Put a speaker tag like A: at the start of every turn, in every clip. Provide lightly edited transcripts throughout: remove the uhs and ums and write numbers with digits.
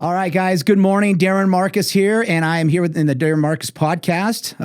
A: All right, guys. Good morning. Darren Marcus here, and I am here in the Darren Marcus podcast.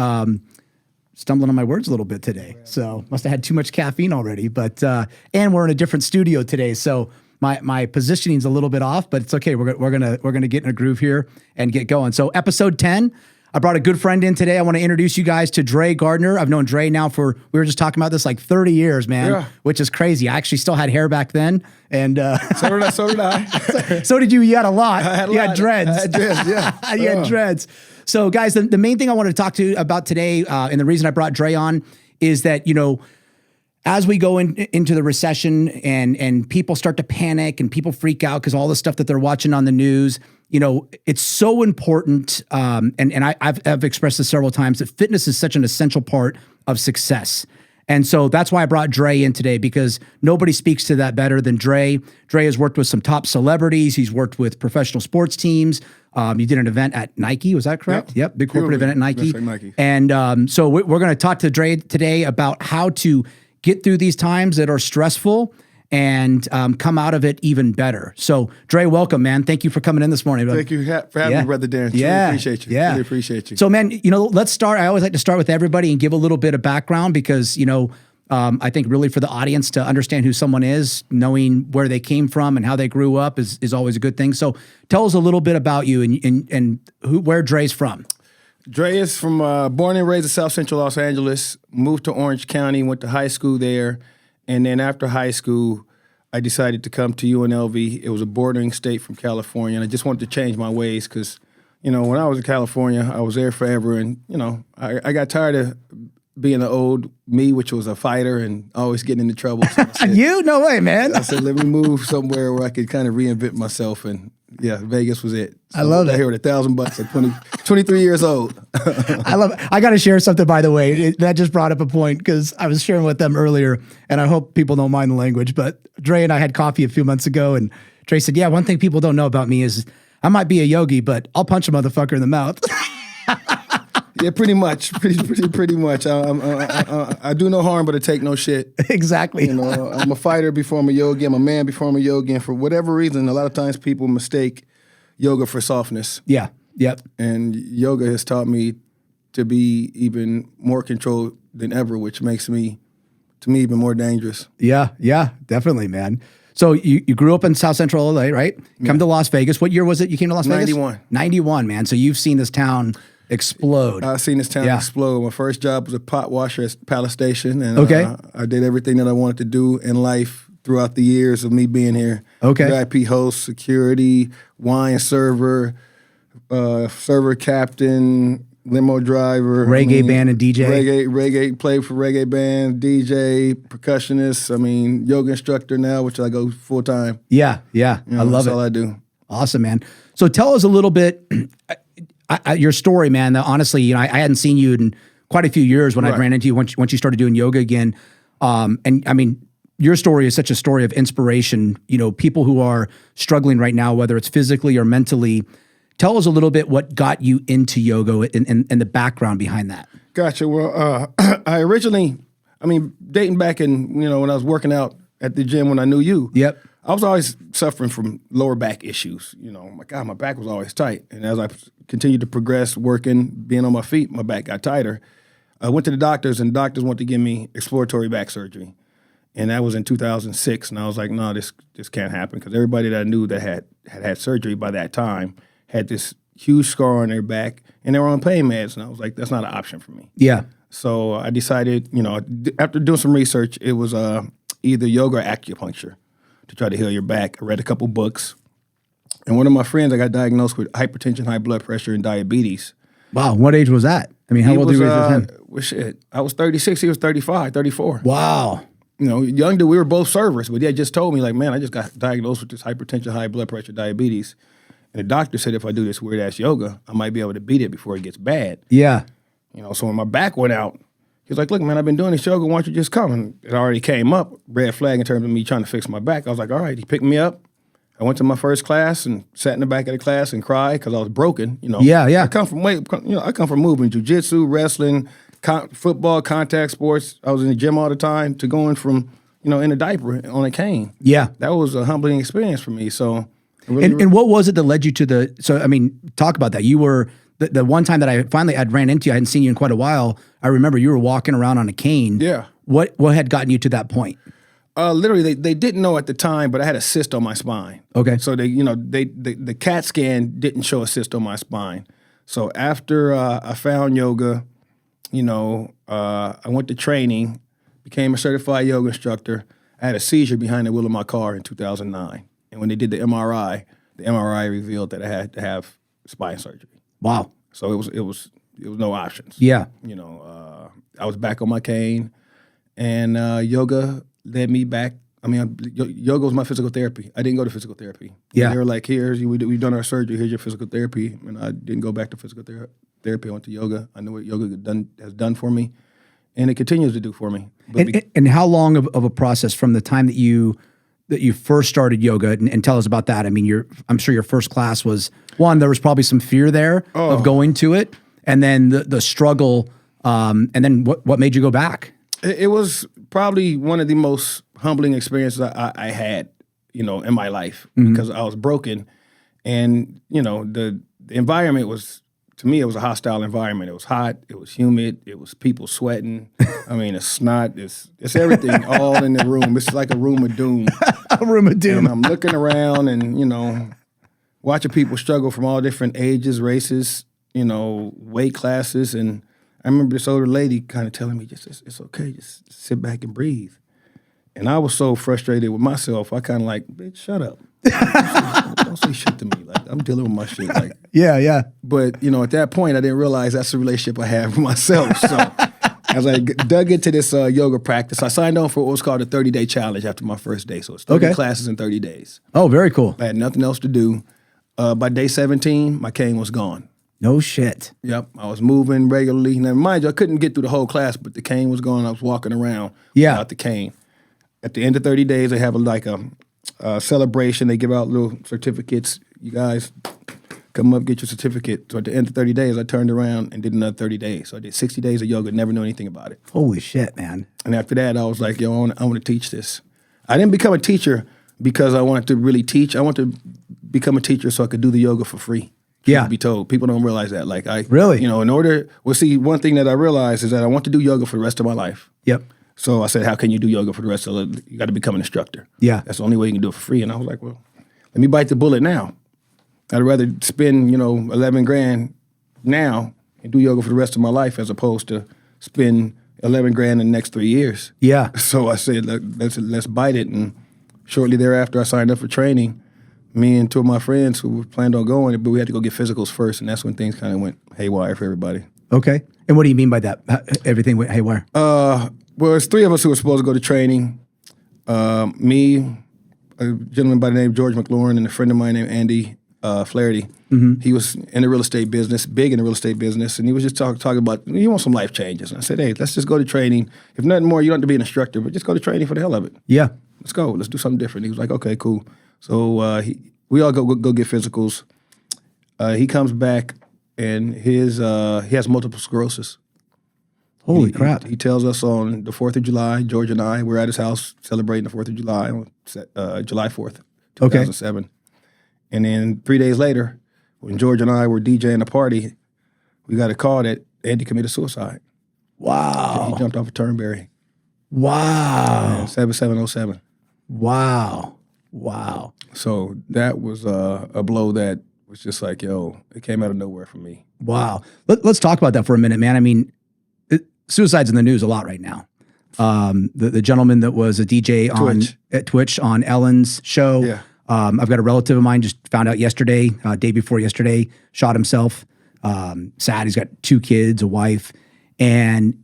A: Stumbling on my words a little bit today, so must have had too much caffeine already. But and we're in a different studio today, so my positioning's a little bit off, but it's okay. We're gonna get in a groove here and get going. So episode 10. I brought a good friend in today. I want to introduce you guys to Dray Gardner. I've known Dray now we were just talking about this, like 30 years, man, which is crazy. I actually still had hair back then. And
B: so did I.
A: So did you. You had a lot.
B: I had a
A: you
B: lot.
A: had dreads.
B: I had dreads, yeah.
A: You had dreads. So guys, the main thing I wanted to talk to you about today, and the reason I brought Dray on is that, as we go into the recession and people start to panic and people freak out because all the stuff that they're watching on the news, it's so important. And I've expressed this several times that fitness is such an essential part of success. And so that's why I brought Dray in today, because nobody speaks to that better than Dray. Dray has worked with some top celebrities. He's worked with professional sports teams. You did an event at Nike. Was that correct? Yep. Big corporate event at Nike.
B: Nike.
A: And so we're going to talk to Dray today about how to get through these times that are stressful and come out of it even better. So, Dray, welcome, man. Thank you for coming in this morning.
B: Thank you for having me, Brother Darren. Really appreciate you. Really appreciate you.
A: So, man, let's start. I always like to start with everybody and give a little bit of background because, I think really for the audience to understand who someone is, knowing where they came from and how they grew up is always a good thing. So, tell us a little bit about you and where Dray's from.
B: Dray is from born and raised in South Central Los Angeles, moved to Orange County, went to high school there. And then after high school, I decided to come to UNLV. It was a bordering state from California, and I just wanted to change my ways because, when I was in California, I was there forever. And, I got tired of being the old me, which was a fighter and always getting into trouble. So
A: No way, man.
B: I said, let me move somewhere where I could kind of reinvent myself. And, Vegas was it. So
A: I love
B: it. I here with $1,000 at 23 years old.
A: I love it. I got to share something, by the way. That just brought up a point because I was sharing with them earlier, and I hope people don't mind the language, but Dray and I had coffee a few months ago, and Dray said, one thing people don't know about me is I might be a yogi, but I'll punch a motherfucker in the mouth.
B: Yeah, pretty much. Pretty much. I do no harm, but I take no shit.
A: Exactly.
B: I'm a fighter before I'm a yogi. I'm a man before I'm a yogi. And for whatever reason, a lot of times people mistake yoga for softness.
A: Yeah. Yep.
B: And yoga has taught me to be even more controlled than ever, which makes me, to me, even more dangerous.
A: Yeah, definitely, man. So you grew up in South Central LA, right? Come to Las Vegas. What year was it you came to Las Vegas?
B: 91.
A: 91, man. So you've seen this town explode.
B: I've seen this town explode. My first job was a pot washer at Palace Station, and I did everything that I wanted to do in life throughout the years of me being here. VIP host, security, wine server, server captain, limo driver,
A: reggae band and DJ.
B: Reggae played for reggae band, DJ, percussionist. Yoga instructor now, which I go full time.
A: Yeah, I love
B: that's
A: it.
B: all I do.
A: Awesome, man. So tell us a little bit. Your story, man. Honestly, I hadn't seen you in quite a few years when I ran into you once you started doing yoga again. Your story is such a story of inspiration. People who are struggling right now, whether it's physically or mentally. Tell us a little bit what got you into yoga and the background behind that.
B: Gotcha. Well, I originally, dating back in, when I was working out at the gym when I knew you.
A: Yep.
B: I was always suffering from lower back issues. My back was always tight. And as I continued to progress, working, being on my feet, my back got tighter. I went to the doctors, and doctors wanted to give me exploratory back surgery. And that was in 2006. And I was like, no, this can't happen. Because everybody that I knew that had surgery by that time had this huge scar on their back, and they were on pain meds. And I was like, that's not an option for me.
A: Yeah.
B: So I decided, after doing some research, it was either yoga or acupuncture to try to heal your back. I read a couple books. And one of my friends, I got diagnosed with hypertension, high blood pressure, and diabetes.
A: Wow. What age was that? How old were you with him?
B: Well, shit. I was 36. He was 35, 34.
A: Wow.
B: Young dude, we were both servers, but he had just told me, like, man, I just got diagnosed with this hypertension, high blood pressure, diabetes. And the doctor said if I do this weird-ass yoga, I might be able to beat it before it gets bad.
A: Yeah.
B: So when my back went out, he was like, look, man, I've been doing this yoga. Why don't you just come? And it already came up, red flag in terms of me trying to fix my back. I was like, all right. He picked me up. I went to my first class and sat in the back of the class and cried because I was broken.
A: Yeah.
B: I come from moving, jiu-jitsu, wrestling, football, contact sports. I was in the gym all the time to going from, in a diaper on a cane.
A: Yeah.
B: That was a humbling experience for me. So
A: And what was it that led you to so, I mean, talk about that. You were, the one time that I'd ran into you, I hadn't seen you in quite a while. I remember you were walking around on a cane.
B: Yeah.
A: What had gotten you to that point?
B: Literally, they didn't know at the time, but I had a cyst on my spine.
A: Okay.
B: So the CAT scan didn't show a cyst on my spine. So after I found yoga, I went to training, became a certified yoga instructor. I had a seizure behind the wheel of my car in 2009. And when they did the MRI revealed that I had to have spine surgery.
A: Wow.
B: So it was no options.
A: Yeah.
B: I was back on my cane, and yoga led me back. I mean, yoga was my physical therapy. I didn't go to physical therapy.
A: Yeah.
B: They were like, we've done our surgery. Here's your physical therapy. And I didn't go back to physical therapy. I went to yoga. I know what yoga has done for me, and it continues to do for me.
A: And how long of a process from the time that you first started yoga, and tell us about that. I mean, I'm sure your first class was there was probably some fear there of going to it, and then the struggle, and then what made you go back?
B: It was probably one of the most humbling experiences I had, in my life, because I was broken, and the environment was, to me, it was a hostile environment. It was hot, it was humid, it was people sweating. I mean, it's snot, it's everything all in the room. It's like a room of doom.
A: A room of doom.
B: And I'm looking around and watching people struggle from all different ages, races, weight classes, and I remember this older lady kind of telling me, it's okay, just sit back and breathe. And I was so frustrated with myself, I kind of like, bitch, shut up. Don't say shit to me. Like, I'm dealing with my shit. Like,
A: yeah.
B: But, at that point, I didn't realize that's the relationship I have with myself. So as I dug into this yoga practice, I signed on for what was called a 30-day challenge after my first day. So it's 30 classes in 30 days.
A: Oh, very cool.
B: I had nothing else to do. By day 17, my cane was gone.
A: No shit.
B: Yep, I was moving regularly. Now, mind you, I couldn't get through the whole class, but the cane was gone. I was walking around without the cane. At the end of 30 days, they have a celebration. They give out little certificates. You guys come up, get your certificate. So at the end of 30 days, I turned around and did another 30 days. So I did 60 days of yoga, never knew anything about it.
A: Holy shit, man.
B: And after that, I was like, I want to teach this. I didn't become a teacher because I wanted to really teach. I wanted to become a teacher so I could do the yoga for free. To be told. People don't realize that. Like,
A: really?
B: One thing that I realized is that I want to do yoga for the rest of my life.
A: Yep.
B: So I said, how can you do yoga for the rest of it? You got to become an instructor.
A: Yeah.
B: That's the only way you can do it for free. And I was like, well, let me bite the bullet now. I'd rather spend, 11 grand now and do yoga for the rest of my life as opposed to spend 11 grand in the next 3 years.
A: Yeah.
B: So I said, let's bite it. And shortly thereafter, I signed up for training. Me and two of my friends who planned on going, but we had to go get physicals first, and that's when things kind of went haywire for everybody.
A: Okay. And what do you mean by that? Everything went haywire?
B: Well, it's three of us who were supposed to go to training. Me, a gentleman by the name of George McLaurin, and a friend of mine named Andy Flaherty. Mm-hmm. He was in the real estate business, big in the real estate business, and he was just talking about, he wants some life changes. And I said, hey, let's just go to training. If nothing more, you don't have to be an instructor, but just go to training for the hell of it.
A: Yeah.
B: Let's go. Let's do something different. He was like, okay, cool. So we all go get physicals. He comes back, and he has multiple sclerosis.
A: Holy crap.
B: He tells us on the 4th of July, George and I, we're at his house celebrating the 4th of July, on July 4th, 2007. Okay. And then 3 days later, when George and I were DJing a party, we got a call that Andy committed suicide.
A: Wow.
B: He jumped off a Turnberry.
A: Wow.
B: 7707.
A: Wow.
B: So that was a blow that was just like, it came out of nowhere for me.
A: Wow. Let's talk about that for a minute, man. I mean, suicide's in the news a lot right now. The gentleman that was a DJ at Twitch on Ellen's show.
B: Yeah.
A: I've got a relative of mine just found out yesterday, day before yesterday, shot himself. Sad. He's got 2 kids, a wife. And,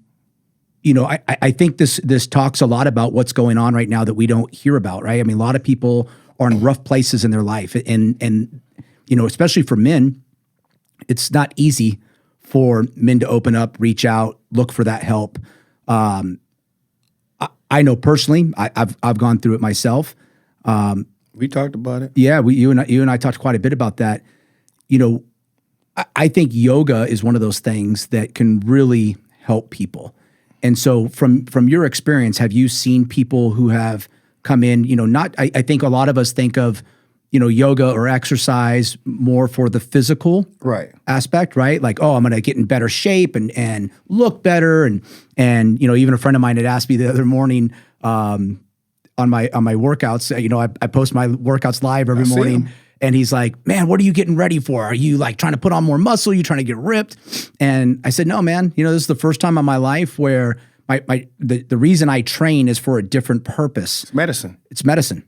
A: I think this talks a lot about what's going on right now that we don't hear about, right? I mean, a lot of people are in rough places in their life. And especially for men, it's not easy for men to open up, reach out, look for that help. I know personally, I've gone through it myself.
B: We talked about it.
A: Yeah, you and I talked quite a bit about that. I think yoga is one of those things that can really help people. And so from your experience, have you seen people who have come in, I think a lot of us think of, yoga or exercise more for the physical
B: Right.
A: aspect, right? Like, oh, I'm going to get in better shape and look better. And even a friend of mine had asked me the other morning, on my workouts, I post my workouts live every
B: see
A: morning.
B: 'em.
A: And he's like, man, what are you getting ready for? Are you like trying to put on more muscle? You trying to get ripped? And I said, no, man, this is the first time in my life where the reason I train is for a different purpose.
B: It's medicine.
A: It's medicine.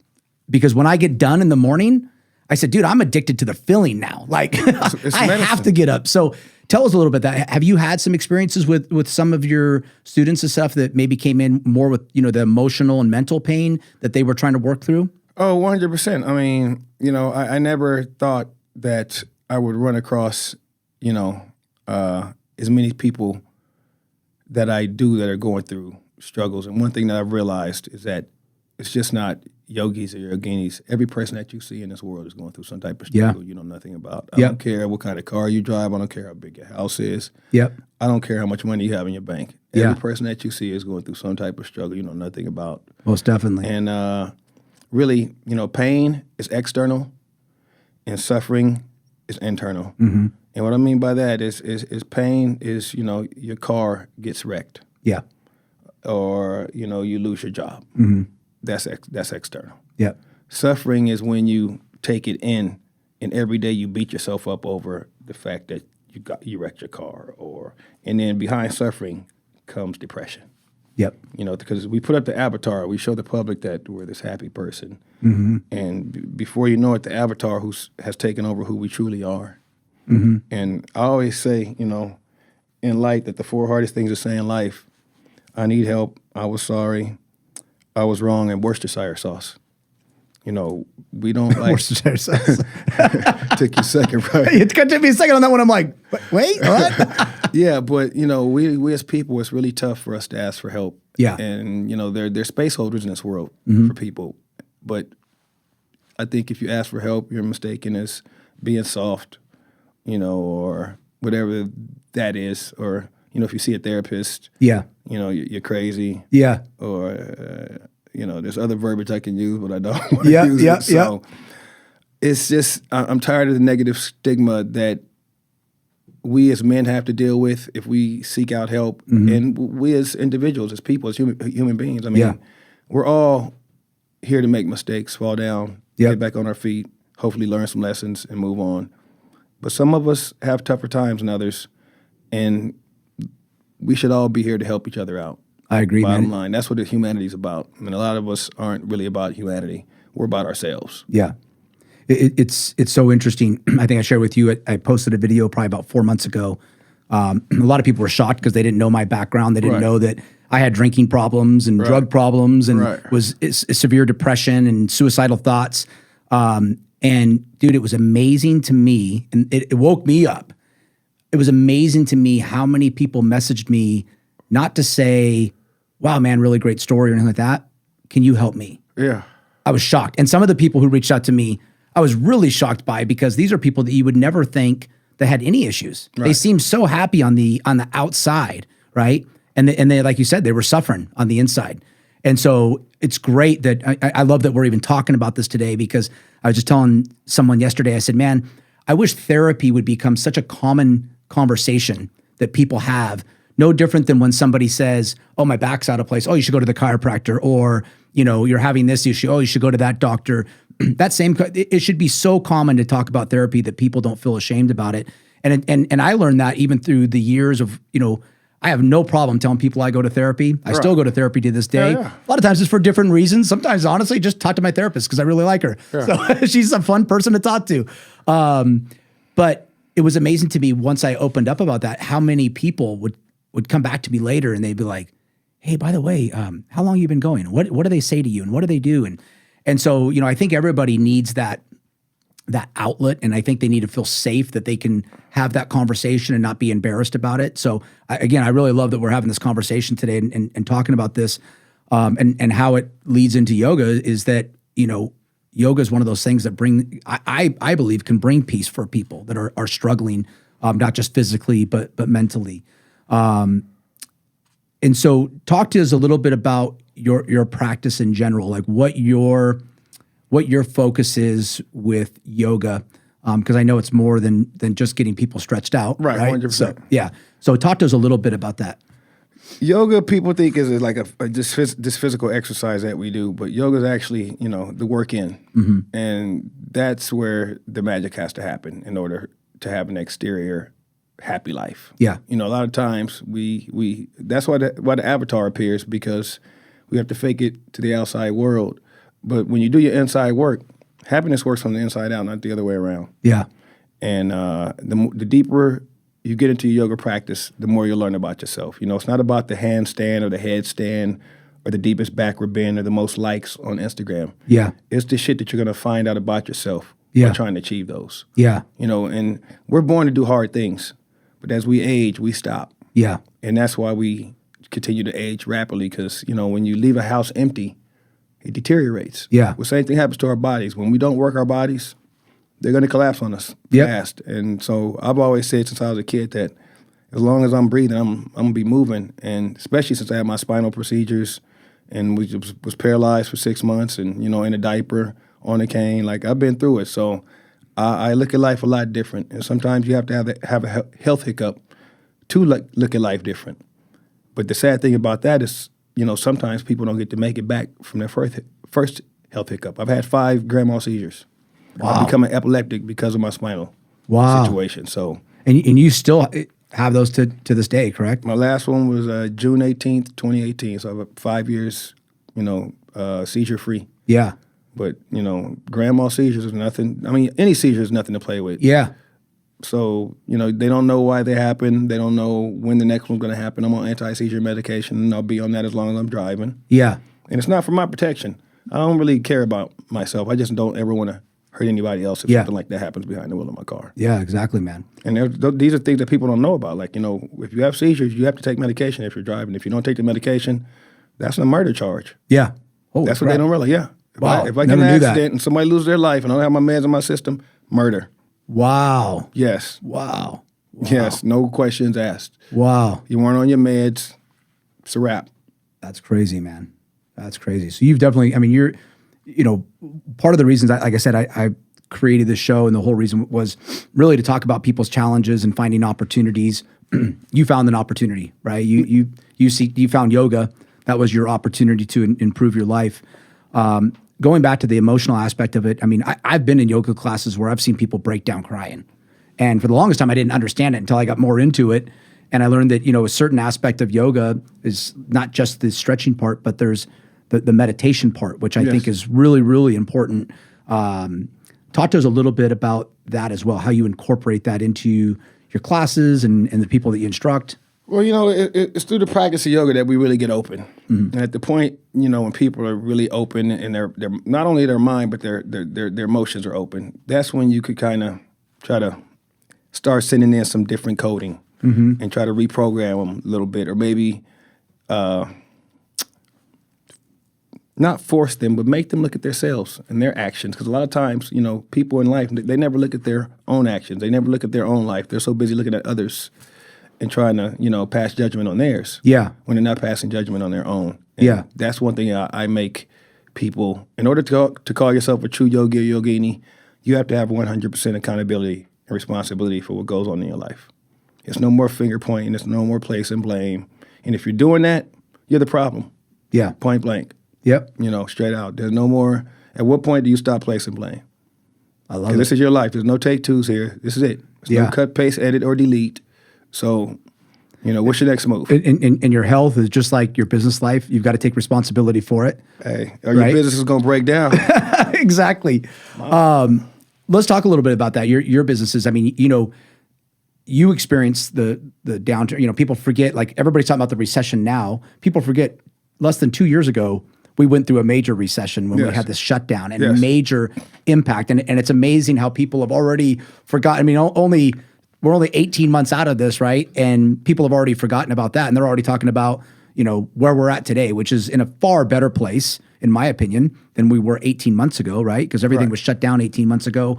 A: Because when I get done in the morning, I said, dude, I'm addicted to the feeling now. Like
B: It's
A: I
B: medicine.
A: have to get up. So tell us a little bit that. Have you had some experiences with some of your students and stuff that maybe came in more with, the emotional and mental pain that they were trying to work through?
B: Oh, 100%. I mean, I never thought that I would run across, as many people that I do that are going through struggles. And one thing that I've realized is that it's just not yogis or yoginis. Every person that you see in this world is going through some type of struggle you know nothing about. I don't care what kind of car you drive. I don't care how big your house is.
A: Yep.
B: I don't care how much money you have in your bank. Every person that you see is going through some type of struggle you know nothing about.
A: Most definitely.
B: And really, pain is external and suffering is internal.
A: Mm-hmm.
B: And what I mean by that is pain is, your car gets wrecked
A: Yeah.
B: or, you lose your job.
A: Mm-hmm.
B: That's external.
A: Yep.
B: Suffering is when you take it in and every day you beat yourself up over the fact that you wrecked your car and then behind suffering comes depression.
A: Yep.
B: Because we put up the avatar, we show the public that we're this happy person.
A: Mm-hmm.
B: And before you know it, the avatar has taken over who we truly are.
A: Mm-hmm.
B: And I always say, in life, that the 4 hardest things to say in life, I need help, I was sorry, I was wrong, and Worcestershire sauce. We don't like...
A: Worcestershire sauce.
B: Took you a second, right?
A: It took me a second on that one. I'm like, wait, what?
B: Yeah, but, we as people, it's really tough for us to ask for help.
A: Yeah.
B: And, they're space holders in this world for people. But I think if you ask for help, you're mistaken as being soft, or whatever that is. Or, if you see a therapist,
A: Yeah.
B: you're crazy.
A: Yeah.
B: Or, there's other verbiage I can use, but I don't want to use
A: Yeah.
B: it. So it's just, I'm tired of the negative stigma that we as men have to deal with if we seek out help. And we as individuals, as people, as human beings. I mean, we're all here to make mistakes, fall down, get back on our feet, hopefully learn some lessons and move on. But some of us have tougher times than others, and we should all be here to help each other out.
A: I agree,
B: Bottom
A: man.
B: line, that's what humanity is about. I mean, a lot of us aren't really about humanity. We're about ourselves.
A: Yeah. It's so interesting. I think I shared with you, I posted a video probably about 4 months ago. A lot of people were shocked because they didn't know my background. They didn't know that I had drinking problems and drug problems and was severe depression and suicidal thoughts. And dude, it was amazing to me, and it woke me up. It was amazing to me how many people messaged me, not to say, wow, man, really great story or anything like that. Can you help me?
B: Yeah.
A: I was shocked. And some of the people who reached out to me, I was really shocked by, because these are people that you would never think that had any issues. They seem so happy on the outside, right? And they, like you said, they were suffering on the inside. And so it's great that I love that we're even talking about this today, because I was just telling someone yesterday, I said, man, I wish therapy would become such a common conversation that people have. No different than when somebody says, oh, my back's out of place. Oh, you should go to the chiropractor. Or, you're having this issue. Oh, you should go to that doctor. It should be so common to talk about therapy that people don't feel ashamed about it. And I learned that even through the years of, I have no problem telling people I go to therapy. I still go to therapy to this day. A lot of times it's for different reasons. Sometimes, honestly, just talk to my therapist because I really like her. So she's a fun person to talk to. But it was amazing to me once I opened up about that, how many people would come back to me later and they'd be like, hey, by the way, how long have you been going? What do they say to you? And what do they do? And so, I think everybody needs that outlet. And I think they need to feel safe that they can have that conversation and not be embarrassed about it. So again, I really love that we're having this conversation today and talking about this and how it leads into yoga is that, yoga is one of those things that I believe can bring peace for people that are struggling, not just physically, but mentally. And so talk to us a little bit about your practice in general, like what what your focus is with yoga, because I know it's more than just getting people stretched out.
B: Right, 100%.
A: So, yeah. So talk to us a little bit about that.
B: Yoga, people think is like this physical exercise that we do, but yoga is actually, the work in. And that's where the magic has to happen in order to have an exterior happy life.
A: Yeah.
B: A lot of times we that's why the avatar appears, because we have to fake it to the outside world. But when you do your inside work, happiness works from the inside out, not the other way around.
A: Yeah.
B: And the deeper you get into your yoga practice, the more you'll learn about yourself. It's not about the handstand or the headstand or the deepest backward bend or the most likes on Instagram.
A: Yeah.
B: It's the shit that you're going to find out about yourself
A: Yeah.
B: by trying to achieve those.
A: Yeah.
B: And we're born to do hard things, but as we age, we stop.
A: Yeah.
B: And that's why we continue to age rapidly, because, when you leave a house empty, it deteriorates.
A: Yeah.
B: The same thing happens to our bodies. When we don't work our bodies, they're going to collapse on us
A: Yep.
B: fast. And so I've always said since I was a kid that as long as I'm breathing, I'm going to be moving. And especially since I had my spinal procedures and was paralyzed for 6 months and, in a diaper, on a cane, like I've been through it. So I look at life a lot different. And sometimes you have to have a health hiccup to look at life different. But the sad thing about that is, sometimes people don't get to make it back from their first health hiccup. I've had 5 grand mal seizures.
A: Wow.
B: I've become an epileptic because of my spinal situation. So,
A: and you still have those to this day, correct?
B: my last one was June 18th, 2018. So I have 5 years, seizure free.
A: Yeah.
B: But, grand mal seizures is nothing. I mean, any seizure is nothing to play with.
A: Yeah.
B: So, they don't know why they happen. They don't know when the next one's going to happen. I'm on anti-seizure medication, and I'll be on that as long as I'm driving.
A: Yeah.
B: And it's not for my protection. I don't really care about myself. I just don't ever want to hurt anybody else if
A: Yeah.
B: something like that happens behind the wheel of my car.
A: Yeah, exactly, man.
B: And these are things that people don't know about. Like, if you have seizures, you have to take medication if you're driving. If you don't take the medication, that's a murder charge.
A: Yeah. Holy
B: That's what
A: crap.
B: they don't realize. Yeah.
A: Wow,
B: If I get
A: never
B: in
A: knew
B: an
A: that.
B: accident and somebody loses their life and I don't have my meds in my system, murder.
A: Wow.
B: Yes.
A: Wow.
B: Yes. No questions asked.
A: Wow.
B: You weren't on your meds, it's a wrap.
A: That's crazy, man. That's crazy. So you've definitely, I mean, you're, part of the reasons, like I said, I created this show, and the whole reason was really to talk about people's challenges and finding opportunities. You found an opportunity, right? You found yoga. That was your opportunity to improve your life. Going back to the emotional aspect of it, I mean, I've been in yoga classes where I've seen people break down crying. And for the longest time, I didn't understand it until I got more into it. And I learned that, a certain aspect of yoga is not just the stretching part, but there's the meditation part, which I think is really, really important. Talk to us a little bit about that as well, how you incorporate that into your classes and the people that you instruct.
B: Well, it's through the practice of yoga that we really get open. And at the point, when people are really open and they're not only their mind, but their emotions are open, that's when you could kind of try to start sending in some different coding and try to reprogram them a little bit, or maybe not force them, but make them look at themselves and their actions. Because a lot of times, people in life, they never look at their own actions. They never look at their own life. They're so busy looking at others and trying to, pass judgment on theirs.
A: Yeah.
B: When they're not passing judgment on their own. And
A: Yeah.
B: that's one thing I make people, in order to call yourself a true yogi or yogini, you have to have 100% accountability and responsibility for what goes on in your life. It's no more finger pointing. It's no more placing blame. And if you're doing that, you're the problem.
A: Yeah.
B: Point blank.
A: Yep.
B: Straight out. There's no more. At what point do you stop placing blame?
A: I love
B: Because
A: it.
B: this is your life. There's no take twos here. This is it. There's
A: Yeah.
B: no cut, paste, edit, or delete. So, what's your next move?
A: And your health is just like your business life. You've got to take responsibility for it.
B: Hey, or your
A: Right.
B: business is going to break down.
A: Exactly. Let's talk a little bit about that. Your businesses. I mean, you experienced the downturn. People forget. Like, everybody's talking about the recession now. People forget. Less than 2 years ago, we went through a major recession when we
B: Yes.
A: had this shutdown and
B: Yes.
A: major impact. And it's amazing how people have already forgotten. I mean, we're only 18 months out of this, right? And people have already forgotten about that. And they're already talking about, where we're at today, which is in a far better place, in my opinion, than we were 18 months ago, right? Because everything was shut down 18 months ago.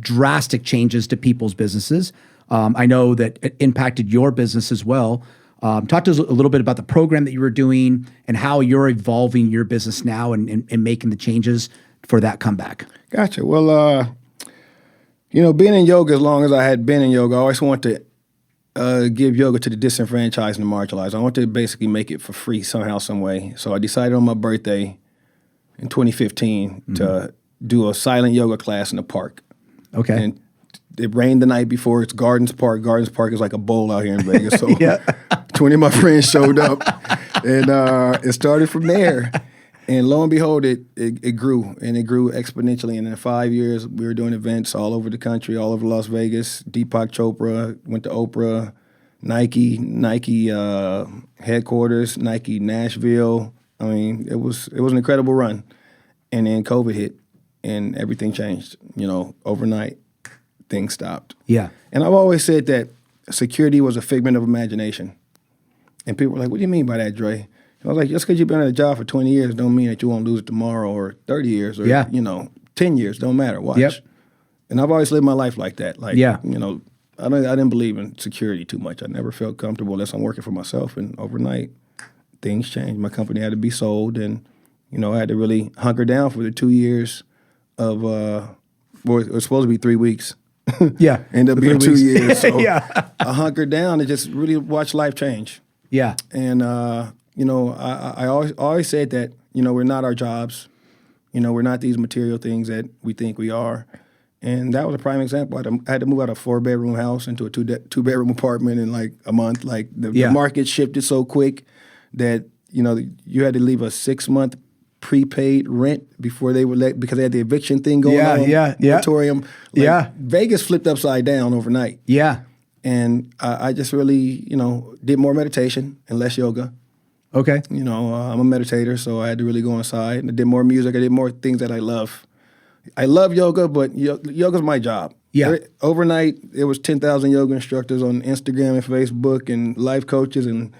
A: Drastic changes to people's businesses. I know that it impacted your business as well. Talk to us a little bit about the program that you were doing and how you're evolving your business now and making the changes for that comeback?
B: Gotcha. Well, being in yoga as long as I had been in yoga, I always wanted to give yoga to the disenfranchised and the marginalized. I wanted to basically make it for free somehow, some way. So I decided on my birthday in 2015 to do a silent yoga class in the park.
A: Okay.
B: And it rained the night before. It's Gardens Park. Gardens Park is like a bowl out here in Vegas. So 20 of my friends showed up, and it started from there. And lo and behold, it grew, and it grew exponentially. And in 5 years, we were doing events all over the country, all over Las Vegas. Deepak Chopra went to Oprah, Nike headquarters, Nike Nashville. I mean, it was an incredible run. And then COVID hit, and everything changed. Overnight, things stopped.
A: Yeah.
B: And I've always said that security was a figment of imagination. And people were like, "What do you mean by that, Dre?" I was like, just because you've been at a job for 20 years don't mean that you won't lose it tomorrow, or 30 years or, 10 years. Don't matter. Watch.
A: Yep.
B: And I've always lived my life like that. Like,
A: Yeah.
B: I didn't believe in security too much. I never felt comfortable unless I'm working for myself. And overnight, things changed. My company had to be sold, and, I had to really hunker down for the 2 years of, it was supposed to be 3 weeks.
A: Yeah.
B: Ended up being 2 years. So
A: Yeah.
B: I hunkered down and just really watched life change.
A: Yeah.
B: And, I always said that, we're not our jobs. We're not these material things that we think we are. And that was a prime example. I had to move out of a 4-bedroom house into a two-bedroom apartment in like a month. Like the market shifted so quick that, you had to leave a 6-month prepaid rent before they would because they had the eviction thing going on. Moratorium. Vegas flipped upside down overnight.
A: Yeah.
B: And I just really, did more meditation and less yoga.
A: Okay.
B: I'm a meditator, so I had to really go inside. And I did more music. I did more things that I love. I love yoga, but yoga's my job.
A: Yeah.
B: Overnight, there was 10,000 yoga instructors on Instagram and Facebook and life coaches and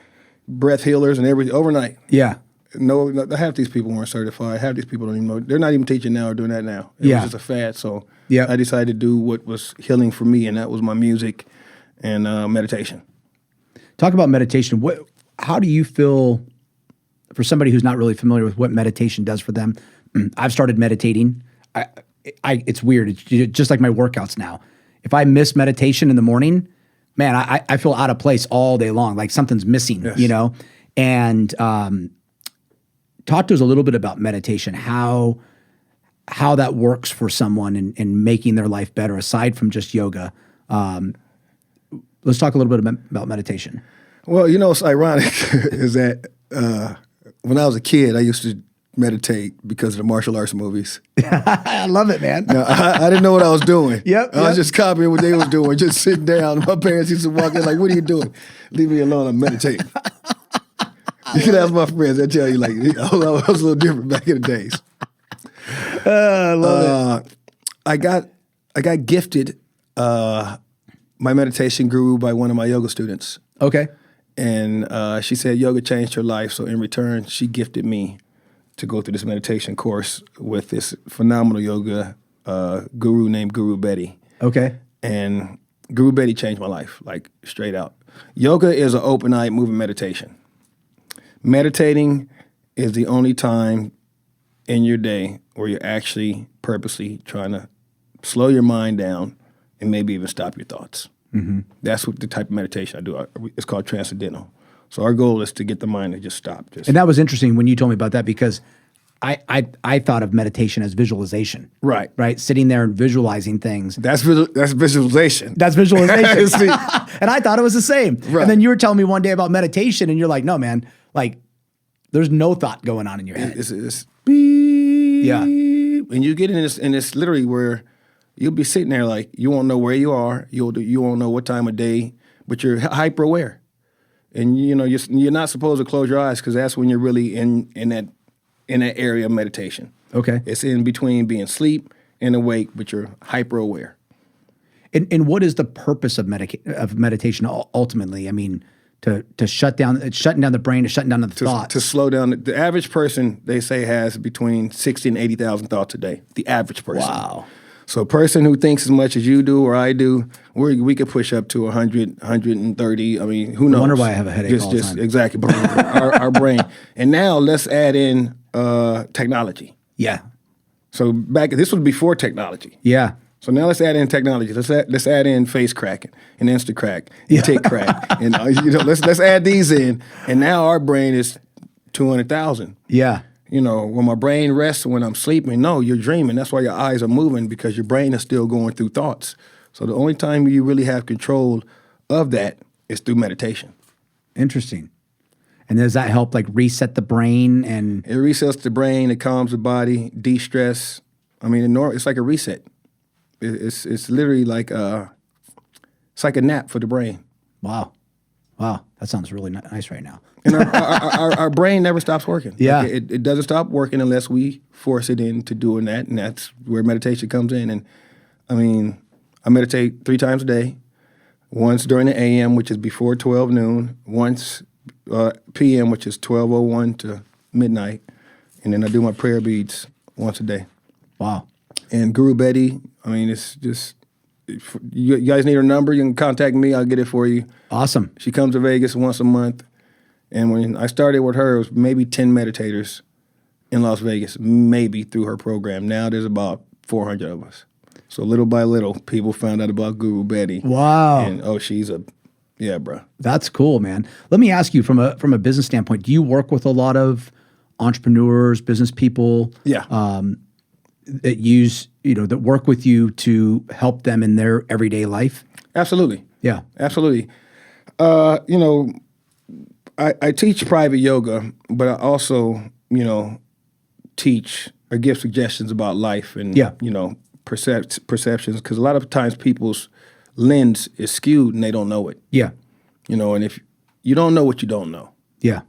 B: breath healers and everything. Overnight.
A: Yeah.
B: No, half these people weren't certified. Half these people don't even know. They're not even teaching now or doing that now. It was just a fad. So I decided to do what was healing for me, and that was my music and meditation.
A: Talk about meditation. How do you feel, for somebody who's not really familiar with what meditation does for them? I've started meditating. It's weird. It's just like my workouts now. If I miss meditation in the morning, man, I feel out of place all day long, like something's missing, And talk to us a little bit about meditation, how that works for someone in making their life better, aside from just yoga. Let's talk a little bit about meditation.
B: Well, what's ironic is that when I was a kid, I used to meditate because of the martial arts movies.
A: I love it, man.
B: Now, I didn't know what I was doing.
A: Yep.
B: I was just copying what they was doing, just sitting down. My parents used to walk in like, "What are you doing?" "Leave me alone, I'm meditating." You can ask my friends, they'll tell you, like, I was a little different back in the days.
A: I love it.
B: I got gifted my meditation guru by one of my yoga students.
A: Okay.
B: And she said yoga changed her life. So in return, she gifted me to go through this meditation course with this phenomenal yoga guru named Guru Betty.
A: Okay.
B: And Guru Betty changed my life, like straight out. Yoga is an open-eyed moving meditation. Meditating is the only time in your day where you're actually purposely trying to slow your mind down and maybe even stop your thoughts. Mm-hmm. That's what the type of meditation I do. It's called transcendental. So our goal is to get the mind to just stop.
A: And that was interesting when you told me about that, because I thought of meditation as visualization.
B: Right.
A: Right? Sitting there and visualizing things.
B: That's visualization.
A: That's visualization. And I thought it was the same.
B: Right.
A: And then you were telling me one day about meditation, and you're like, no, man, like there's no thought going on in your head.
B: It's beep.
A: Yeah.
B: And you get in this literally where you'll be sitting there like you won't know where you are. You won't know what time of day, but you're hyper aware. And you're not supposed to close your eyes, because that's when you're really in that area of meditation.
A: Okay.
B: It's in between being asleep and awake, but you're hyper aware.
A: And what is the purpose of meditation ultimately? I mean, to shutting down the brain, to shutting down the thoughts.
B: To slow down. The average person, they say, has between 60 and 80,000 thoughts a day. The average person.
A: Wow.
B: So a person who thinks as much as you do or I do, we could push up to 100, 130. I mean, who knows?
A: I wonder why I have a headache all the time.
B: Exactly. our brain. And now let's add in technology.
A: Yeah.
B: So this was before technology.
A: Yeah.
B: So now let's add in technology. Let's add in face cracking and Insta crack and tick crack, and let's add these in. And now our brain is 200,000.
A: Yeah.
B: When my brain rests when I'm sleeping, no, you're dreaming. That's why your eyes are moving, because your brain is still going through thoughts. So the only time you really have control of that is through meditation.
A: Interesting. And does that help like reset the brain? And
B: it resets the brain, it calms the body, de-stress. I mean, it's like a reset. It's literally like it's like a nap for the brain.
A: Wow, that sounds really nice right now.
B: And our brain never stops working.
A: Yeah,
B: like it doesn't stop working unless we force it into doing that, and that's where meditation comes in. And I mean, I meditate 3 times a day. Once during the AM, which is before 12 noon. Once PM, which is 12:01 to midnight, and then I do my prayer beads once a day.
A: Wow.
B: And Guru Betty, I mean, it's just, you guys need her number, you can contact me, I'll get it for you.
A: Awesome.
B: She comes to Vegas once a month. And when I started with her, it was maybe 10 meditators in Las Vegas, maybe through her program. Now there's about 400 of us. So little by little, people found out about Guru Betty.
A: Wow.
B: And, she's yeah, bro.
A: That's cool, man. Let me ask you from a business standpoint, do you work with a lot of entrepreneurs, business people?
B: Yeah.
A: That use, that work with you to help them in their everyday life?
B: Absolutely.
A: Yeah.
B: Absolutely. I teach private yoga, but I also, teach or give suggestions about life and, perceptions, because a lot of times people's lens is skewed and they don't know it.
A: Yeah.
B: And if you don't know what you don't know.
A: Yeah.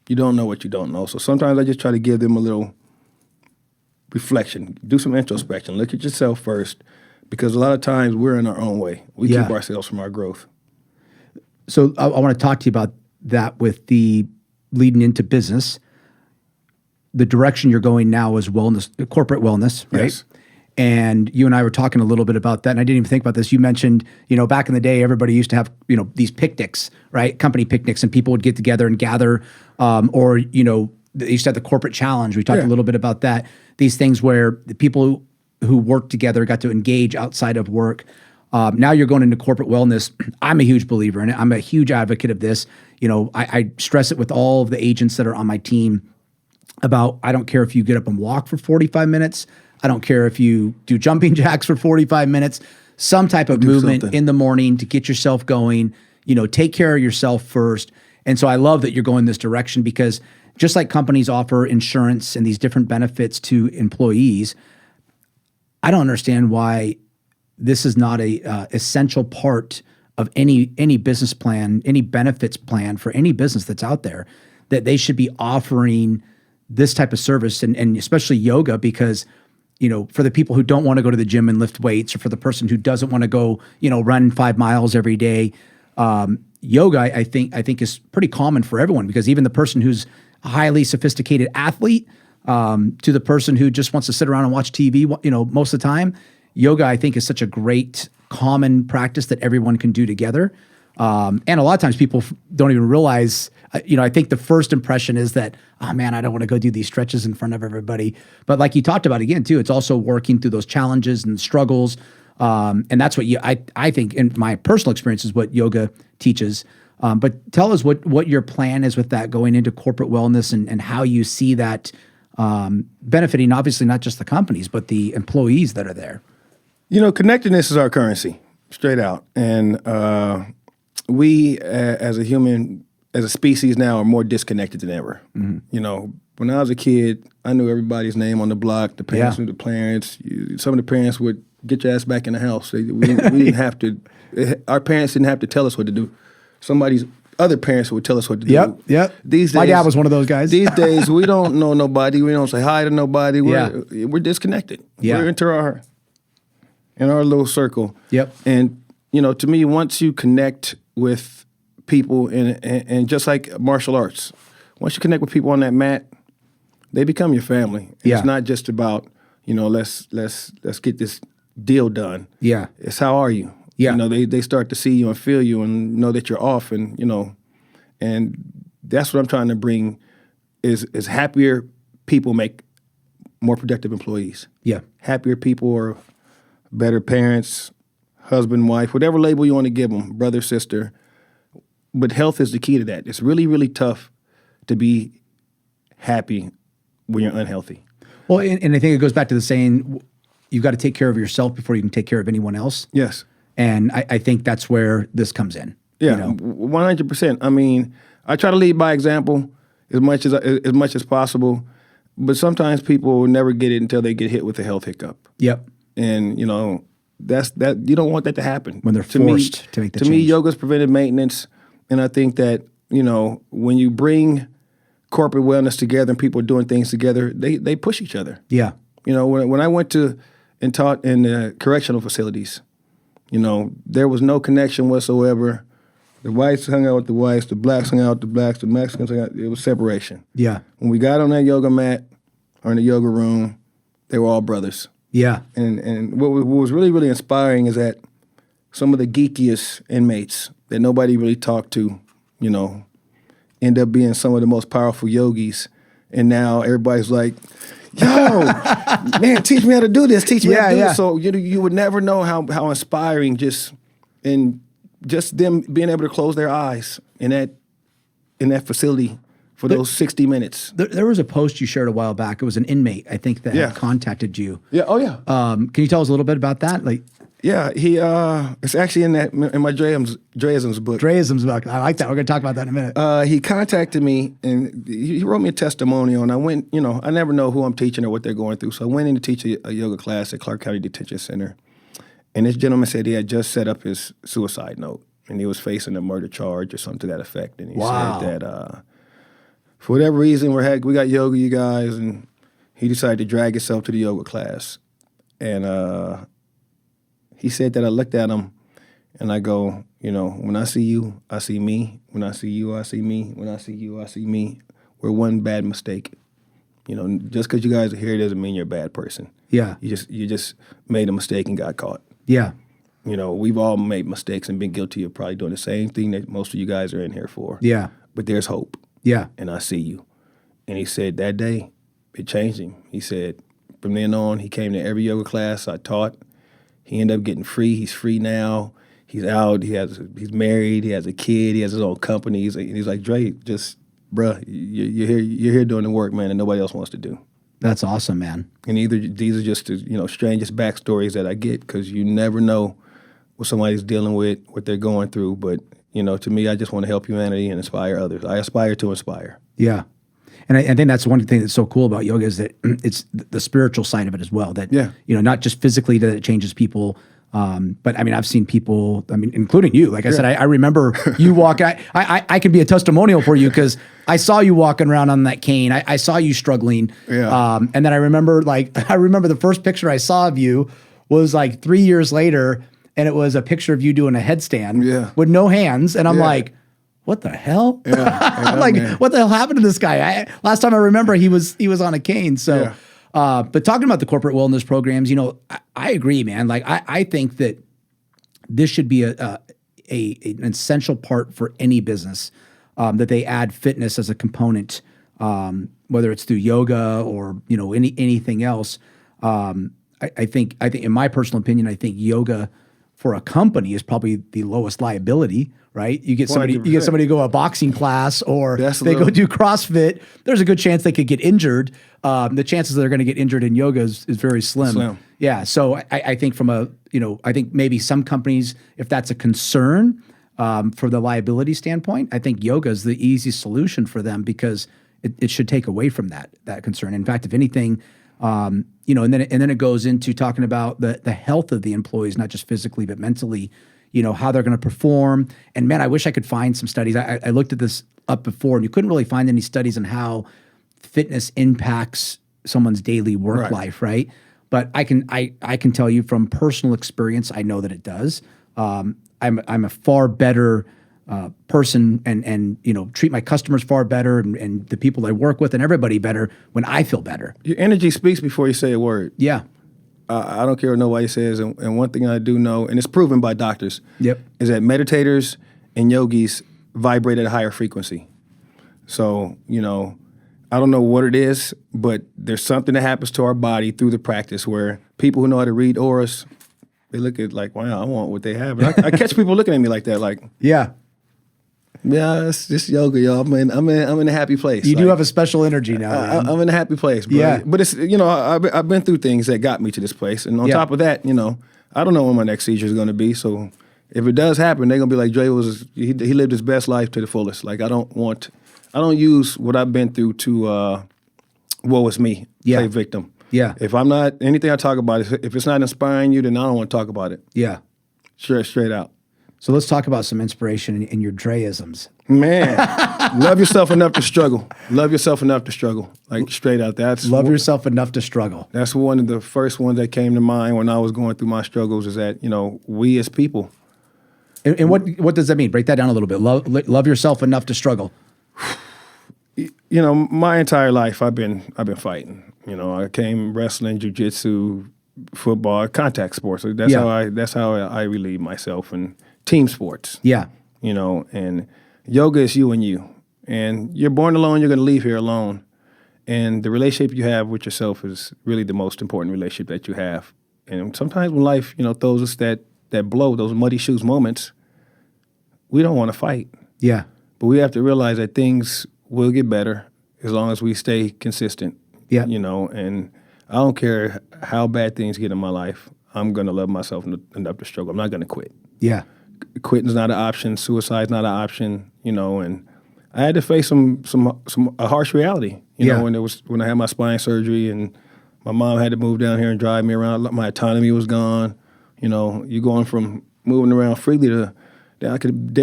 B: You don't know what you don't know. So sometimes I just try to give them a little reflection, do some introspection, look at yourself first, because a lot of times we're in our own way. We keep ourselves from our growth.
A: So I want to talk to you about that with the leading into business. The direction you're going now is wellness, corporate wellness, right?
B: Yes.
A: And you and I were talking a little bit about that, and I didn't even think about this. You mentioned, back in the day, everybody used to have, these picnics, right? Company picnics, and people would get together and gather, or, they used to have the corporate challenge. We talked a little bit about that. These things where the people who work together got to engage outside of work. Now you're going into corporate wellness. I'm a huge believer in it. I'm a huge advocate of this. I stress it with all of the agents that are on my team about, I don't care if you get up and walk for 45 minutes. I don't care if you do jumping jacks for 45 minutes, some type of movement in the morning to get yourself going, take care of yourself first. And so I love that you're going this direction, because just like companies offer insurance and these different benefits to employees, I don't understand why this is not a essential part of any business plan, any benefits plan for any business that's out there, that they should be offering this type of service, and especially yoga, because for the people who don't want to go to the gym and lift weights, or for the person who doesn't want to go, run 5 miles every day, yoga, I think is pretty common for everyone, because even the person who's a highly sophisticated athlete, to the person who just wants to sit around and watch TV, most of the time, yoga, I think, is such a great common practice that everyone can do together. And a lot of times people don't even realize, I think the first impression is that, oh man, I don't want to go do these stretches in front of everybody. But like you talked about again too, it's also working through those challenges and struggles. And that's what I think, in my personal experience, is what yoga teaches. But tell us what your plan is with that going into corporate wellness, and how you see that benefiting, obviously not just the companies, but the employees that are there.
B: Connectedness is our currency, straight out. And we, as a species now, are more disconnected than ever. Mm-hmm. When I was a kid, I knew everybody's name on the block. The parents knew the parents. Some of the parents would get your ass back in the house. We didn't have to. Our parents didn't have to tell us what to do. Somebody's other parents would tell us what to do.
A: Yep.
B: These days,
A: my dad was one of those guys.
B: These days, we don't know nobody. We don't say hi to nobody. We're disconnected.
A: Yeah.
B: We're in our little circle.
A: Yep.
B: And to me, once you connect with people, and just like martial arts, once you connect with people on that mat, they become your family. It's not just about let's get this deal done. Yeah. It's how are you? Yeah. They start to see you and feel you and know that you're off, and and that's what I'm trying to bring is happier people make more productive employees.
A: Yeah.
B: Happier people are better parents, husband, wife, whatever label you want to give them, brother, sister. But health is the key to that. It's really, really tough to be happy when you're unhealthy.
A: Well, and I think it goes back to the saying, you've got to take care of yourself before you can take care of anyone else.
B: Yes.
A: And I think that's where this comes in.
B: Yeah,
A: you know?
B: 100%. I mean, I try to lead by example as much as possible, but sometimes people will never get it until they get hit with a health hiccup.
A: Yep.
B: And that's you don't want that to happen
A: When they're forced to make the change.
B: To me, yoga's preventive maintenance, and I think that when you bring corporate wellness together and people doing things together, they push each other.
A: Yeah.
B: When I went to and taught in the correctional facilities, there was no connection whatsoever. The whites hung out with the whites, the blacks hung out with the blacks, the Mexicans hung out. It was separation.
A: Yeah.
B: When we got on that yoga mat or in the yoga room, they were all brothers.
A: Yeah.
B: And what was really, really inspiring is that some of the geekiest inmates that nobody really talked to, end up being some of the most powerful yogis. And now everybody's like, yo, man, teach me how to do this. Teach me how to do this. So you would never know how inspiring just them being able to close their eyes in that facility for those 60 minutes.
A: There was a post you shared a while back. It was an inmate, I think, that had contacted you.
B: Yeah. Oh, yeah.
A: Can you tell us a little bit about that?
B: Yeah, it's actually in my Dreisms book.
A: Dreisms book. I like that. We're going to talk about that in a minute.
B: He contacted me and he wrote me a testimonial, and I went. I never know who I'm teaching or what they're going through, so I went in to teach a yoga class at Clark County Detention Center, and this gentleman said he had just set up his suicide note, and he was facing a murder charge or something to that effect, and he said that for whatever reason we got yoga, you guys, and he decided to drag himself to the yoga class, and he said that I looked at him and I go, when I see you, I see me. When I see you, I see me. When I see you, I see me. We're one bad mistake. Just because you guys are here doesn't mean you're a bad person.
A: Yeah.
B: You just made a mistake and got caught.
A: Yeah.
B: We've all made mistakes and been guilty of probably doing the same thing that most of you guys are in here for.
A: Yeah.
B: But there's hope.
A: Yeah.
B: And I see you. And he said that day, it changed him. He said from then on, he came to every yoga class I taught. He ended up getting free. He's free now. He's out. He's married. He has a kid. He has his own company. He's like, Dre, just, bruh, you're here doing the work, man, that nobody else wants to do.
A: That's awesome, man.
B: And these are just the strangest backstories that I get, because you never know what somebody's dealing with, what they're going through. But to me, I just want to help humanity and inspire others. I aspire to inspire.
A: Yeah. And I think that's one thing that's so cool about yoga is that it's the spiritual side of it as well. That, not just physically that it changes people, but I mean, I've seen people, including you, like I said, I remember you walk, I can be a testimonial for you because I saw you walking around on that cane. I saw you struggling.
B: Yeah.
A: And then I remember the first picture I saw of you was like 3 years later, and it was a picture of you doing a headstand with no hands. And I'm like, what the hell? I'm like, man, what the hell happened to this guy? Last time I remember, he was on a cane. So, but talking about the corporate wellness programs, I agree, man. Like, I think that this should be an essential part for any business, that they add fitness as a component, whether it's through yoga or anything else. I think in my personal opinion, I think yoga for a company is probably the lowest liability, right? You get somebody to go a boxing class, or they go do CrossFit. There's a good chance they could get injured. The chances that they're going to get injured in yoga is very slim. Yeah. So I think I think maybe some companies, if that's a concern for the liability standpoint, I think yoga is the easiest solution for them, because it should take away from that concern. In fact, if anything, and then it goes into talking about the health of the employees, not just physically but mentally, how they're going to perform. And man, I wish I could find some studies. I looked at this up before, and you couldn't really find any studies on how fitness impacts someone's daily work life, right? But I can tell you from personal experience, I know that it does. I'm a far better person, and treat my customers far better, and the people I work with and everybody better when I feel better.
B: Your energy speaks before you say a word.
A: Yeah.
B: I don't care what nobody says, and one thing I do know, and it's proven by doctors, is that meditators and yogis vibrate at a higher frequency. So, I don't know what it is, but there's something that happens to our body through the practice where people who know how to read auras, they look at like, wow, I want what they have. And I catch people looking at me like that, like,
A: Yeah.
B: yeah, it's just yoga, y'all. I'm in a happy place.
A: You do have a special energy now.
B: I'm in a happy place, bro.
A: Yeah.
B: But it's, I've been through things that got me to this place. And on top of that, I don't know when my next seizure is going to be. So if it does happen, they're going to be like, Dre he lived his best life to the fullest. Like, I don't use what I've been through to, woe is me, play victim.
A: Yeah.
B: If I'm not, anything I talk about, if it's not inspiring you, then I don't want to talk about it.
A: Yeah.
B: Straight out.
A: So let's talk about some inspiration in your Dre-isms.
B: Man, love yourself enough to struggle. Love yourself enough to struggle. Like, straight out.
A: Love yourself enough to struggle.
B: That's one of the first ones that came to mind when I was going through my struggles, is that, we as people.
A: And what does that mean? Break that down a little bit. Love yourself enough to struggle.
B: My entire life I've been fighting. I came wrestling, jiu-jitsu, football, contact sports. So that's how I relieve myself, and team sports.
A: Yeah.
B: And yoga is you and you. And you're born alone, you're going to leave here alone. And the relationship you have with yourself is really the most important relationship that you have. And sometimes when life, throws us that blow, those muddy shoes moments, we don't want to fight.
A: Yeah.
B: But we have to realize that things will get better as long as we stay consistent.
A: Yeah.
B: And I don't care how bad things get in my life, I'm going to love myself enough to struggle. I'm not going to quit.
A: Yeah.
B: Quitting's not an option. Suicide's not an option. And I had to face a harsh reality. When I had my spine surgery and my mom had to move down here and drive me around. My autonomy was gone. You going from moving around freely to I can't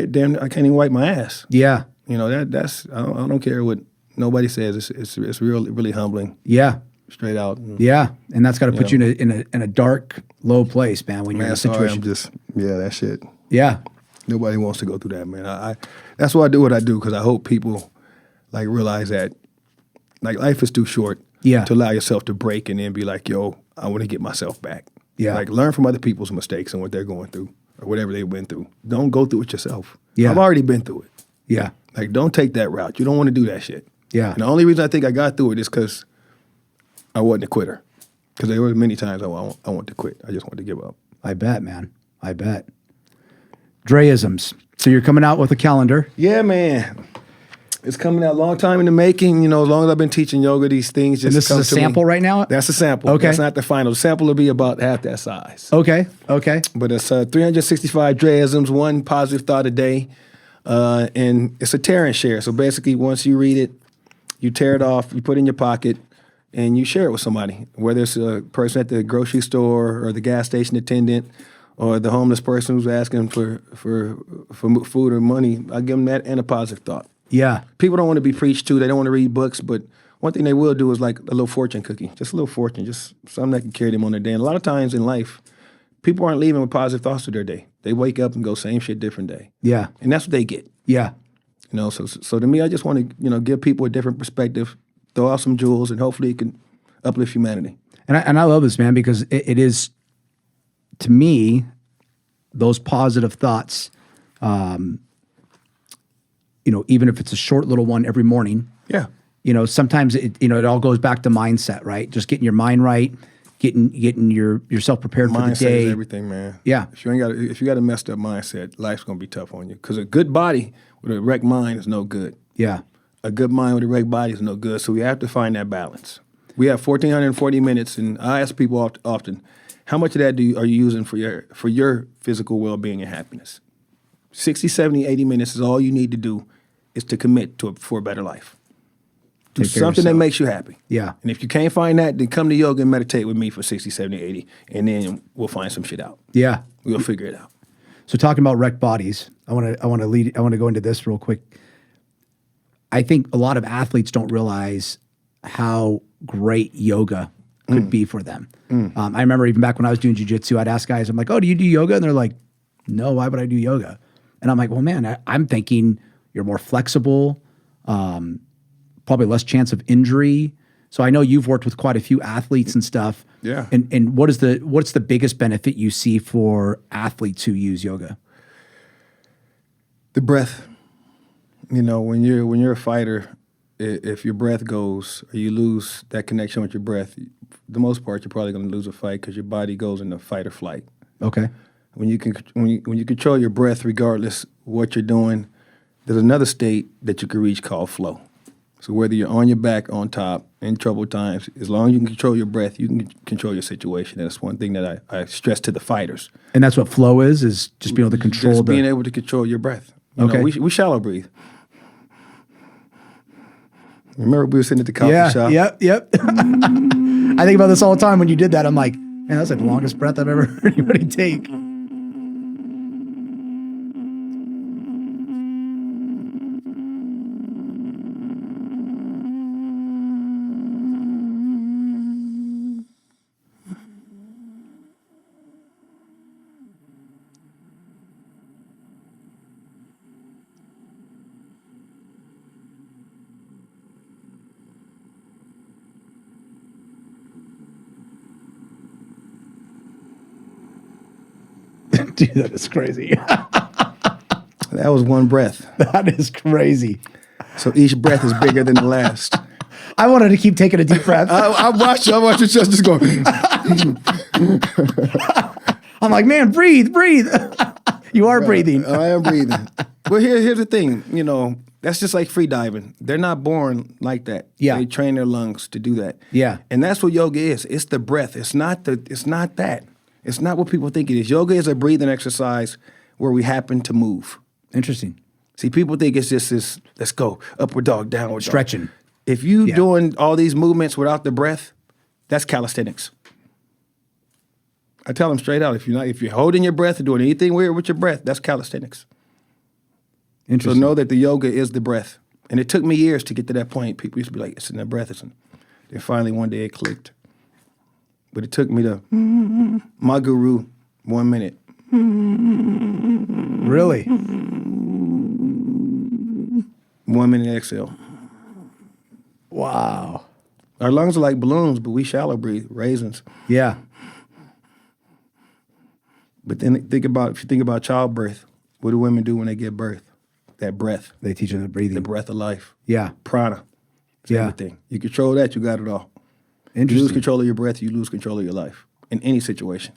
B: even wipe my ass.
A: Yeah.
B: That's I don't care what nobody says. It's really humbling.
A: Yeah.
B: Straight out.
A: Yeah. And that's got to put you in a dark, low place, man, when you're in a situation.
B: That shit.
A: Yeah.
B: Nobody wants to go through that, man. I that's why I do what I do, because I hope people realize that life is too short to allow yourself to break and then be like, yo, I want to get myself back.
A: Yeah.
B: Learn from other people's mistakes and what they're going through or whatever they went through. Don't go through it yourself.
A: Yeah.
B: I've already been through it.
A: Yeah.
B: Don't take that route. You don't want to do that shit.
A: Yeah.
B: And the only reason I think I got through it is because I wasn't a quitter. Because there were many times I want to quit. I just wanted to give up.
A: I bet, man. I bet. Dre-isms. So you're coming out with a calendar.
B: Yeah, man. It's coming out a long time in the making. As long as I've been teaching yoga, these things just
A: And this
B: come
A: is a
B: to
A: sample
B: me.
A: right now?
B: That's a sample.
A: Okay.
B: That's not the final. The sample will be about half that size.
A: Okay.
B: But it's 365 Dre-isms, one positive thought a day. And it's a tear and share. So basically, once you read it, you tear it off, you put it in your pocket, and you share it with somebody, whether it's a person at the grocery store or the gas station attendant or the homeless person who's asking for food or money. I give them that and a positive thought.
A: Yeah.
B: People don't want to be preached to. They don't want to read books, but one thing they will do is like a little fortune cookie, just a little fortune, just something that can carry them on their day. And a lot of times in life, people aren't leaving with positive thoughts to their day. They wake up and go, same shit, different day.
A: Yeah.
B: And that's what they get.
A: Yeah.
B: So to me, I just want to, give people a different perspective, throw out some jewels, and hopefully it can uplift humanity.
A: And I love this, man, because it is, to me, those positive thoughts, even if it's a short little one every morning.
B: Yeah.
A: Sometimes it all goes back to mindset, right? Just getting your mind right, getting yourself prepared for the
B: Mindset
A: day.
B: is everything, man.
A: Yeah.
B: If you got a messed up mindset, life's gonna be tough on you. Because a good body with a wrecked mind is no good.
A: Yeah.
B: A good mind with a wrecked body is no good. So we have to find that balance. We have 1,440 minutes, and I ask people often, how much of that are you using for your physical well-being and happiness? 60, 70, 80 minutes is all you need to do is to commit for a better life. Do something that makes you happy.
A: Yeah.
B: And if you can't find that, then come to yoga and meditate with me for 60, 70, 80, and then we'll find some shit out.
A: Yeah.
B: We'll figure it out.
A: So talking about wrecked bodies, I want to go into this real quick. I think a lot of athletes don't realize how great yoga could be for them. I remember even back when I was doing jiu-jitsu, I'd ask guys, I'm like, oh, do you do yoga? And they're like, no, why would I do yoga? And I'm like, well, man, I'm thinking you're more flexible, probably less chance of injury. So I know you've worked with quite a few athletes and stuff.
B: Yeah.
A: And what's the biggest benefit you see for athletes who use yoga?
B: The breath. When you're a fighter, if your breath goes or you lose that connection with your breath, the most part you're probably going to lose a fight because your body goes into fight or flight.
A: Okay.
B: When you control your breath, regardless what you're doing, there's another state that you can reach called flow. So whether you're on your back, on top, in troubled times, as long as you can control your breath, you can control your situation. That's one thing that I stress to the fighters.
A: And that's what flow is just being able to control
B: just being able to control your breath. You know, we shallow breathe. Remember we were sitting at the coffee shop?
A: Yep. I think about this all the time. When you did that, I'm like, man, that's like the longest breath I've ever heard anybody take. Dude, that is crazy.
B: That was one breath.
A: That is crazy.
B: So each breath is bigger than the last.
A: I wanted to keep taking a deep breath.
B: I watched your chest just go.
A: I'm like, man, breathe. You are breathing.
B: I am breathing. Well, here's the thing. You know, that's just like free diving. They're not born like that.
A: Yeah.
B: They train their lungs to do that.
A: Yeah.
B: And that's what yoga is. It's the breath. It's not that. It's not what people think it is. Yoga is a breathing exercise where we happen to move.
A: Interesting.
B: See, people think it's just this, let's go, upward dog, downward dog.
A: Stretching.
B: If you doing all these movements without the breath, that's calisthenics. I tell them straight out, if you're holding your breath or doing anything weird with your breath, that's calisthenics. So
A: Interesting.
B: know that the yoga is the breath. And it took me years to get to that point. People used to be like, it's in the breath. Then finally one day it clicked. But it took me to my guru, 1 minute.
A: Really?
B: 1 minute exhale.
A: Wow.
B: Our lungs are like balloons, but we shallow breathe, raisins.
A: Yeah.
B: But then if you think about childbirth, what do women do when they give birth? That breath.
A: They teach them the breathing.
B: The breath of life.
A: Yeah.
B: Prana. It's everything. You control that, you got it all. You lose
A: Interesting.
B: control of your breath, you lose control of your life in any situation.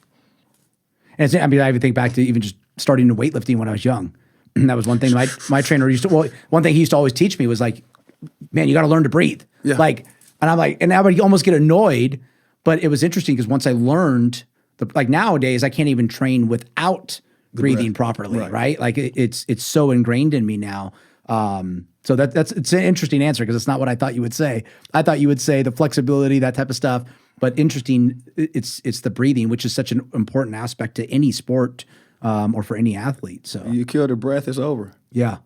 A: And I even think back to even just starting to weightlifting when I was young. That was one thing my trainer used to, one thing he used to always teach me was like, man, you got to learn to breathe.
B: Yeah.
A: Like, and I'm like, and I would almost get annoyed, but it was interesting because once I learned, like nowadays, I can't even train without breathing properly, right? Like it's so ingrained in me now. So it's an interesting answer because it's not what I thought you would say. I thought you would say the flexibility, that type of stuff. But interesting, it's the breathing, which is such an important aspect to any sport or for any athlete. So
B: You kill the breath, it's over.
A: yeah,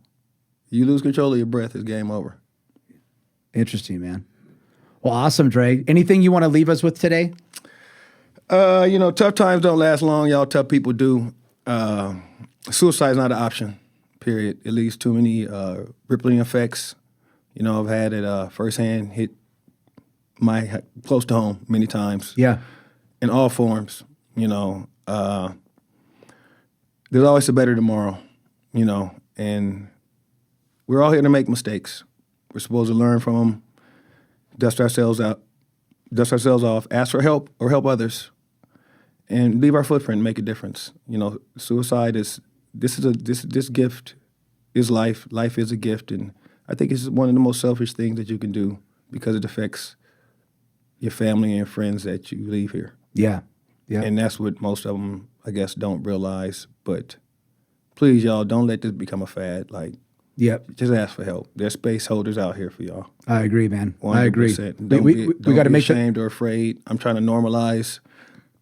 B: You lose control of your breath, it's game over.
A: interesting, man. Well, awesome, Dre. Anything you want to leave us with today?
B: Tough times don't last long. Y'all tough people do. Suicide is not an option, period. It leads to many rippling effects. I've had it firsthand hit close to home many times.
A: Yeah.
B: In all forms, there's always a better tomorrow, and we're all here to make mistakes. We're supposed to learn from them, dust ourselves off, ask for help or help others, and leave our footprint and make a difference. Suicide this gift is life. Life is a gift, and I think it's one of the most selfish things that you can do because it affects your family and friends that you leave here.
A: Yeah. Yeah.
B: And that's what most of them, I guess, don't realize. But please, y'all, don't let this become a fad. Like,
A: Yep.
B: just ask for help. There's space holders out here for y'all.
A: I agree, man.
B: 100%.
A: I agree.
B: Don't
A: got to
B: be
A: make sure.
B: ashamed or afraid. I'm trying to normalize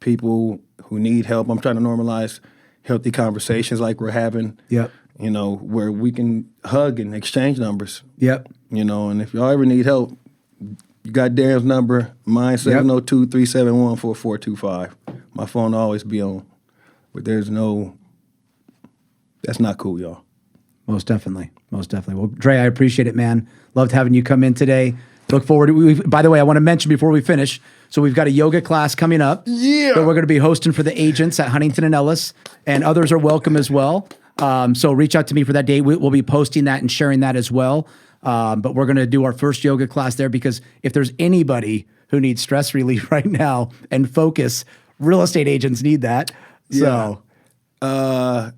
B: people who need help. I'm trying to normalize healthy conversations like we're having.
A: Yep.
B: Where we can hug and exchange numbers.
A: Yep.
B: And if y'all ever need help, you got Darren's number, mine 702-371-4425. My phone will always be on. But that's not cool, y'all.
A: Most definitely. Most definitely. Well, Dre, I appreciate it, man. Loved having you come in today. Look forward to by the way, I want to mention before we finish, so we've got a yoga class coming up.
B: Yeah.
A: So we're going to be hosting for the agents at Huntington and Ellis, and others are welcome as well. So reach out to me for that date. We'll be posting that and sharing that as well. But we're going to do our first yoga class there because if there's anybody who needs stress relief right now and focus, real estate agents need that. So,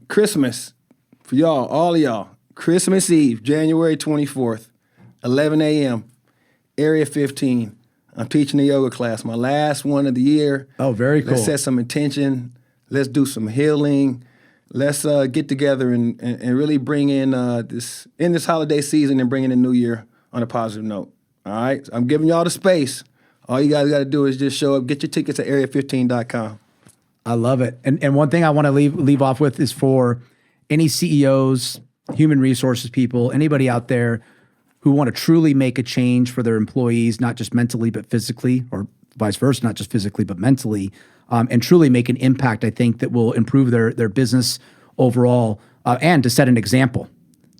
B: Christmas for y'all, all of y'all. Christmas Eve, January 24th, 11 a.m., Area 15. I'm teaching a yoga class, my last one of the year.
A: Oh, very cool.
B: Let's set some intention. Let's do some healing. Let's get together and really bring in this holiday season and bring in the new year on a positive note. All right? I'm giving y'all the space. All you guys got to do is just show up. Get your tickets at area15.com.
A: I love it. And one thing I want to leave off with is for any CEOs, human resources people, anybody out there who want to truly make a change for their employees, not just mentally, but physically, or vice versa, not just physically, but mentally, and truly make an impact, I think, that will improve their business overall, and to set an example,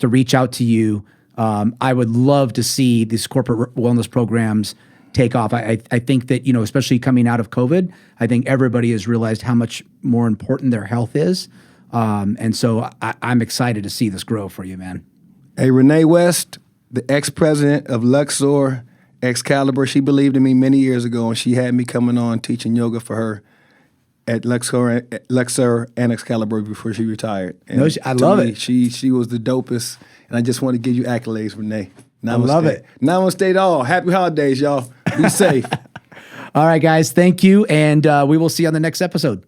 A: to reach out to you. I would love to see these corporate wellness programs take off. I think that, especially coming out of COVID, I think everybody has realized how much more important their health is. And so I'm excited to see this grow for you, man.
B: Hey, Renee West, the ex-president of Luxor, Excalibur, she believed in me many years ago, and she had me coming on teaching yoga for her at Luxor and Excalibur before she retired. And
A: no, I love it.
B: She was the dopest, and I just want to give you accolades, Renee. Namaste.
A: I love it.
B: Namaste to all. Happy holidays, y'all. Be safe.
A: All right, guys. Thank you, and we will see you on the next episode.